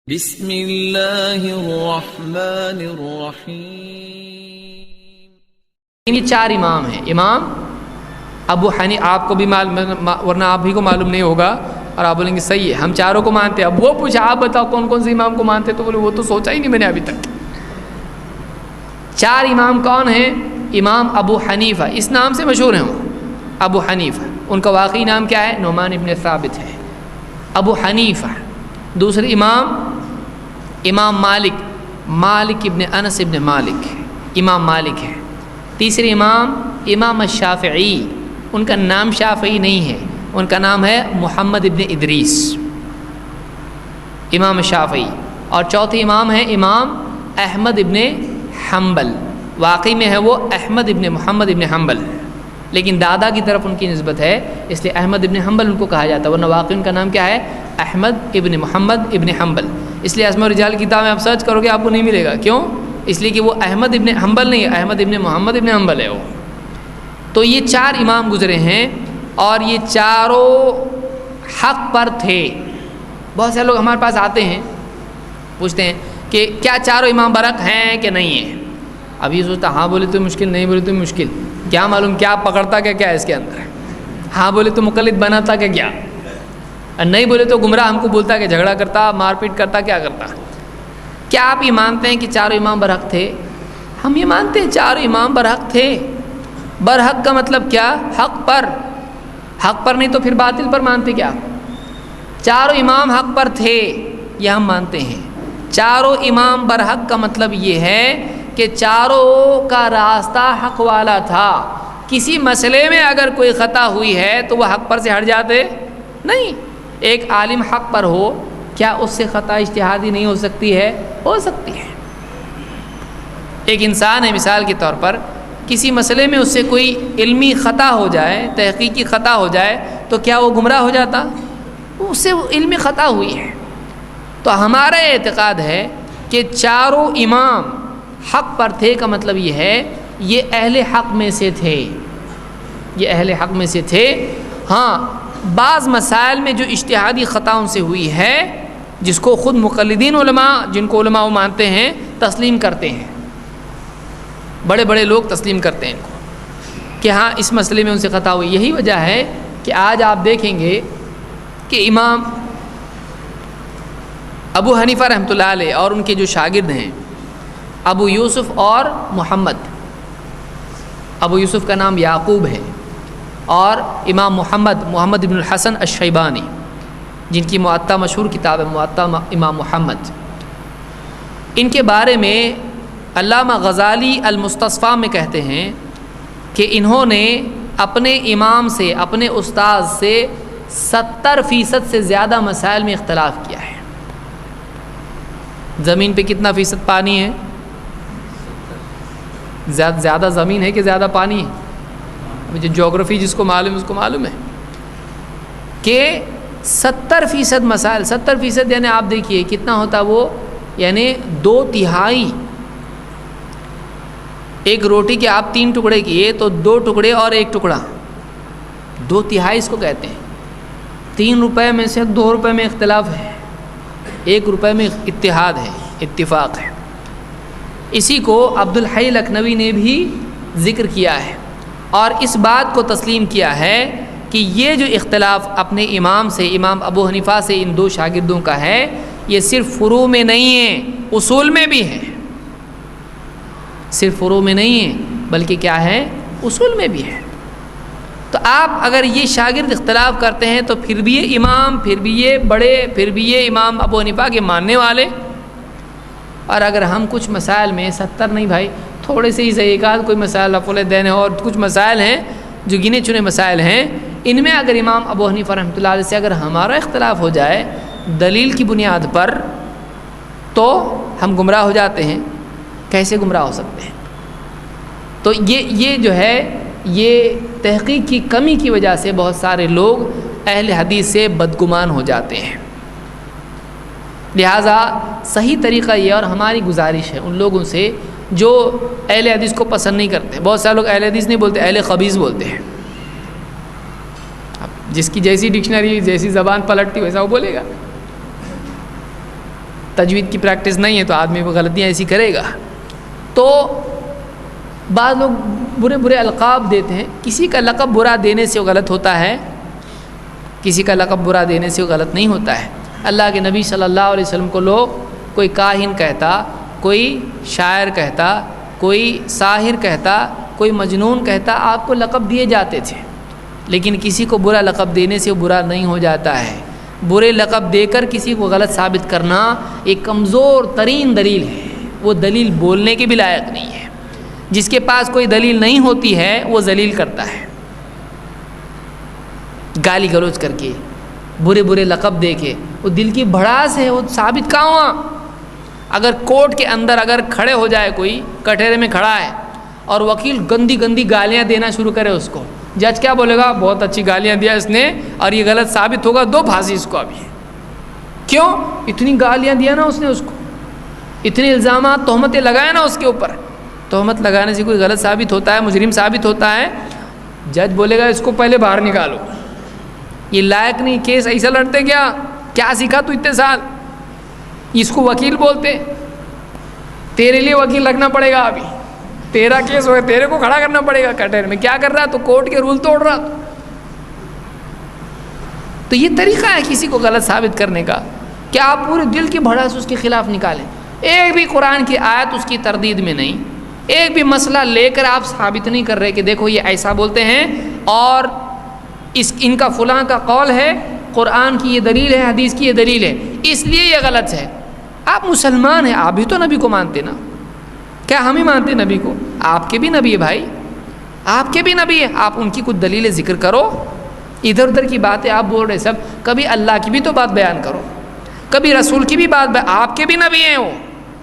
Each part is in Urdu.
بسم اللہ الرحمن الرحیم۔ یہ چار امام ہیں۔ امام ابو حنیفہ، آپ کو بھی ورنہ آپ ہی کو معلوم نہیں ہوگا اور آپ بولیں گے صحیح ہے ہم چاروں کو مانتے ہیں۔ اب وہ پوچھا آپ بتاؤ کون کون سے امام کو مانتے، تو بولے وہ تو سوچا ہی نہیں میں نے ابھی تک۔ چار امام کون ہیں؟ امام ابو حنیفہ، اس نام سے مشہور ہیں وہ، ابو حنیفہ۔ ان کا واقعی نام کیا ہے؟ نعمان ابن ثابت ہے، ابو حنیفہ۔ دوسرے امام مالک ابن انس ابن مالک، امام مالک ہے۔ تیسرے امام الشافعی، ان کا نام شافعی نہیں ہے، ان کا نام ہے محمد ابن ادریس، امام شافعی۔ اور چوتھے امام ہیں امام احمد ابن حنبل، واقعی میں ہے وہ احمد ابن محمد ابن حنبل، لیکن دادا کی طرف ان کی نسبت ہے اس لیے احمد ابن حنبل ان کو کہا جاتا ہے، ورنہ واقعی ان کا نام کیا ہے؟ احمد ابن محمد ابن حنبل۔ اس لیے اسماء الرجال کی کتاب میں آپ سرچ کرو گے آپ کو نہیں ملے گا، کیوں؟ اس لیے کہ وہ احمد ابن حنبل نہیں ہے، احمد ابن محمد ابن حنبل ہے وہ۔ تو یہ چار امام گزرے ہیں اور یہ چاروں حق پر تھے۔ بہت سے لوگ ہمارے پاس آتے ہیں پوچھتے ہیں کہ کیا چاروں امام برحق ہیں کہ نہیں ہیں؟ اب یہ سوچتا ہاں بولے تو مشکل، نہیں بولے تو مشکل، کیا معلوم کیا پکڑتا کیا ہے اس کے اندر، ہاں بولے تو مقلد بناتا کیا، اور نہیں بولے تو گمراہ ہم کو بولتا کہ جھگڑا کرتا، مار پیٹ کرتا، کیا کرتا۔ کیا آپ یہ مانتے ہیں کہ چاروں امام برحق تھے؟ ہم یہ مانتے ہیں چاروں امام برحق تھے۔ برحق کا مطلب کیا؟ حق پر نہیں تو پھر باطل پر مانتے کیا؟ چاروں امام حق پر تھے یہ ہم مانتے ہیں۔ چاروں امام برحق کا مطلب یہ ہے کہ چاروں کا راستہ حق والا تھا۔ کسی مسئلے میں اگر کوئی خطا ہوئی ہے تو وہ حق پر سے ہٹ جاتے نہیں۔ ایک عالم حق پر ہو، کیا اس سے خطا اجتہادی نہیں ہو سکتی ہے؟ ہو سکتی ہے۔ ایک انسان ہے مثال کے طور پر، کسی مسئلے میں اس سے کوئی علمی خطا ہو جائے، تحقیقی خطا ہو جائے، تو کیا وہ گمراہ ہو جاتا؟ اس سے علمی خطا ہوئی ہے۔ تو ہمارا اعتقاد ہے کہ چاروں امام حق پر تھے کا مطلب یہ ہے یہ اہل حق میں سے تھے، یہ اہل حق میں سے تھے۔ ہاں بعض مسائل میں جو اجتہادی خطا ان سے ہوئی ہے، جس کو خود مقلدین علماء، جن کو علماء وہ مانتے ہیں، تسلیم کرتے ہیں، بڑے بڑے لوگ تسلیم کرتے ہیں ان کو کہ ہاں اس مسئلے میں ان سے خطا ہوئی۔ یہی وجہ ہے کہ آج آپ دیکھیں گے کہ امام ابو حنیفہ رحمۃ اللہ علیہ اور ان کے جو شاگرد ہیں ابو یوسف اور محمد، ابو یوسف کا نام یعقوب ہے، اور امام محمد بن الحسن الشیبانی، جن کی معطا مشہور کتاب ہے معطا امام محمد، ان کے بارے میں علامہ غزالی المستصفیٰ میں کہتے ہیں کہ انہوں نے اپنے امام سے، اپنے استاد سے 70% سے زیادہ مسائل میں اختلاف کیا ہے۔ زمین پہ کتنا فیصد پانی ہے؟ زیادہ زمین ہے کہ زیادہ پانی ہے؟ مجھے جغرافی جس کو معلوم ہے اس کو معلوم ہے کہ 70% مسائل، 70% یعنی آپ دیکھیے کتنا ہوتا وہ، یعنی 2/3۔ ایک روٹی کے آپ 3 ٹکڑے کیے تو 2 ٹکڑے اور 1 ٹکڑا، 2/3 اس کو کہتے ہیں۔ 3 روپے میں سے 2 روپے میں اختلاف ہے، 1 روپے میں اتحاد ہے، اتفاق ہے۔ اسی کو عبد الحی لکھنوی نے بھی ذکر کیا ہے اور اس بات کو تسلیم کیا ہے کہ یہ جو اختلاف اپنے امام سے، امام ابو حنیفہ سے ان 2 شاگردوں کا ہے، یہ صرف فروع میں نہیں ہے، اصول میں بھی ہے۔ صرف فروع میں نہیں ہے بلکہ کیا ہے؟ اصول میں بھی ہے۔ تو آپ اگر یہ شاگرد اختلاف کرتے ہیں تو پھر بھی یہ امام، پھر بھی یہ بڑے، پھر بھی یہ امام ابو حنیفہ کے ماننے والے۔ اور اگر ہم کچھ مسائل میں 70 نہیں بھائی، تھوڑے سے ہی صحیح، ایک آدھ کوئی مسائل رفع دین ہے اور کچھ مسائل ہیں جو گنے چنے مسائل ہیں، ان میں اگر امام ابو حنیفہ رحمۃ اللہ علیہ سے اگر ہمارا اختلاف ہو جائے دلیل کی بنیاد پر تو ہم گمراہ ہو جاتے ہیں۔ کیسے گمراہ ہو سکتے ہیں؟ تو یہ جو ہے یہ تحقیق کی کمی کی وجہ سے بہت سارے لوگ اہل حدیث سے بدگمان ہو جاتے ہیں۔ لہٰذا صحیح طریقہ یہ، اور ہماری گزارش ہے ان لوگوں سے جو اہل حدیث کو پسند نہیں کرتے، بہت سارے لوگ اہل حدیث نہیں بولتے، اہل خبیث بولتے ہیں۔ جس کی جیسی ڈکشنری، جیسی زبان پلٹتی ویسا وہ بولے گا۔ تجوید کی پریکٹس نہیں ہے تو آدمی وہ غلطیاں ایسی کرے گا. تو بعض لوگ برے برے القاب دیتے ہیں. کسی کا لقب برا دینے سے وہ غلط ہوتا ہے, کسی کا لقب برا دینے سے وہ غلط نہیں ہوتا ہے. اللہ کے نبی صلی اللہ علیہ وسلم کو لوگ کوئی کاہن کہتا, کوئی شاعر کہتا, کوئی ساحر کہتا, کوئی مجنون کہتا, آپ کو لقب دیے جاتے تھے. لیکن کسی کو برا لقب دینے سے وہ برا نہیں ہو جاتا ہے. برے لقب دے کر کسی کو غلط ثابت کرنا ایک کمزور ترین دلیل ہے, وہ دلیل بولنے کے بھی لائق نہیں ہے. جس کے پاس کوئی دلیل نہیں ہوتی ہے وہ ذلیل کرتا ہے, گالی گلوچ کر کے, برے برے لقب دے کے. وہ دل کی بھڑاس ہے, وہ ثابت کہاں ہوا؟ اگر کورٹ کے اندر اگر کھڑے ہو جائے, کوئی کٹہرے میں کھڑا ہے اور وکیل گندی گندی گالیاں دینا شروع کرے اس کو, جج کیا بولے گا؟ بہت اچھی گالیاں دیا اس نے اور یہ غلط ثابت ہوگا, دو پھانسی اس کو. ابھی کیوں؟ اتنی گالیاں دیا نا اس نے اس کو, اتنے الزامات تہمتیں لگائے نا اس کے اوپر. تہمت لگانے سے کوئی غلط ثابت ہوتا ہے, مجرم ثابت ہوتا ہے, جج بولے گا اس کو پہلے باہر نکالو, یہ لائق نہیں, کیس ایسا لڑتے کیا سیکھا تو اتنے سال؟ اس کو وکیل بولتے. تیرے لیے وکیل رکھنا پڑے گا, ابھی تیرا کیس ہوئے تیرے کو کھڑا کرنا پڑے گا کٹہرے میں. کیا کر رہا تو کورٹ کے رول توڑ رہا. تو یہ طریقہ ہے کسی کو غلط ثابت کرنے کا کہ آپ پورے دل کی بھڑاس اس کے خلاف نکالیں. ایک بھی قرآن کی آیت اس کی تردید میں نہیں, ایک بھی مسئلہ لے کر آپ ثابت نہیں کر رہے کہ دیکھو یہ ایسا بولتے ہیں اور ان کا فلاں کا قول ہے, قرآن کی یہ دلیل ہے, حدیث کی یہ دلیل ہے, اس لیے یہ غلط ہے. آپ مسلمان ہیں, آپ بھی تو نبی کو مانتے نا, کیا ہم ہی مانتے نبی کو؟ آپ کے بھی نبی ہے بھائی, آپ کے بھی نبی ہے. آپ ان کی کچھ دلیلیں ذکر کرو. ادھر ادھر کی باتیں آپ بول رہے سب, کبھی اللہ کی بھی تو بات بیان کرو, کبھی رسول کی بھی بات. آپ کے بھی نبی ہیں, وہ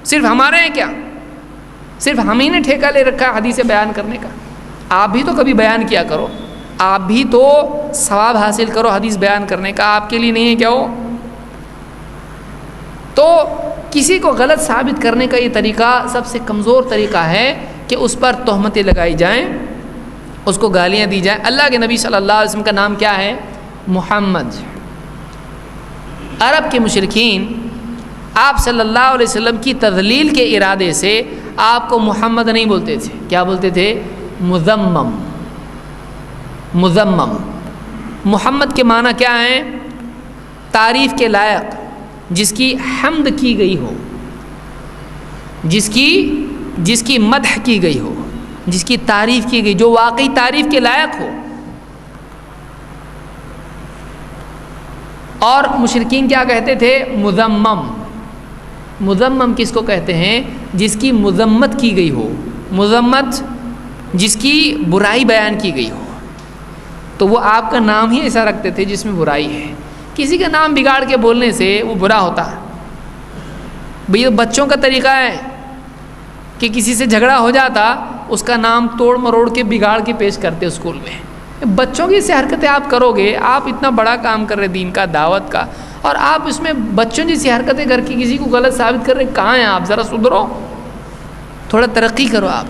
صرف ہمارے ہیں کیا؟ صرف ہم ہی نے ٹھیکہ لے رکھا ہے حدیث بیان کرنے کا؟ آپ بھی تو کبھی بیان کیا کرو, آپ بھی تو ثواب حاصل کرو حدیث بیان کرنے کا. آپ کے لیے نہیں ہے کیا وہ؟ تو کسی کو غلط ثابت کرنے کا یہ طریقہ سب سے کمزور طریقہ ہے کہ اس پر تہمتیں لگائی جائیں, اس کو گالیاں دی جائیں. اللہ کے نبی صلی اللہ علیہ وسلم کا نام کیا ہے؟ محمد. عرب کے مشرکین آپ صلی اللہ علیہ وسلم کی تذلیل کے ارادے سے آپ کو محمد نہیں بولتے تھے. کیا بولتے تھے؟ مذمم. مذمم. محمد کے معنی کیا ہیں؟ تعریف کے لائق, جس کی حمد کی گئی ہو, جس کی مدح کی گئی ہو, جس کی تعریف کی گئی, جو واقعی تعریف کے لائق ہو. اور مشرکین کیا کہتے تھے؟ مذمم. مذمم کس کو کہتے ہیں؟ جس کی مذمت کی گئی ہو, مذمت جس کی برائی بیان کی گئی ہو. تو وہ آپ کا نام ہی ایسا رکھتے تھے جس میں برائی ہے. کسی کا نام بگاڑ کے بولنے سے وہ برا ہوتا ہے. بھئی بچوں کا طریقہ ہے کہ کسی سے جھگڑا ہو جاتا, اس کا نام توڑ مروڑ کے بگاڑ کے پیش کرتے اسکول میں. بچوں کی سے حرکتیں آپ کرو گے, آپ اتنا بڑا کام کر رہے دین کا, دعوت کا, اور آپ اس میں بچوں جیسی حرکتیں کر کے کسی کو غلط ثابت کر رہے. کہاں ہیں آپ؟ ذرا سدھرو, تھوڑا ترقی کرو آپ.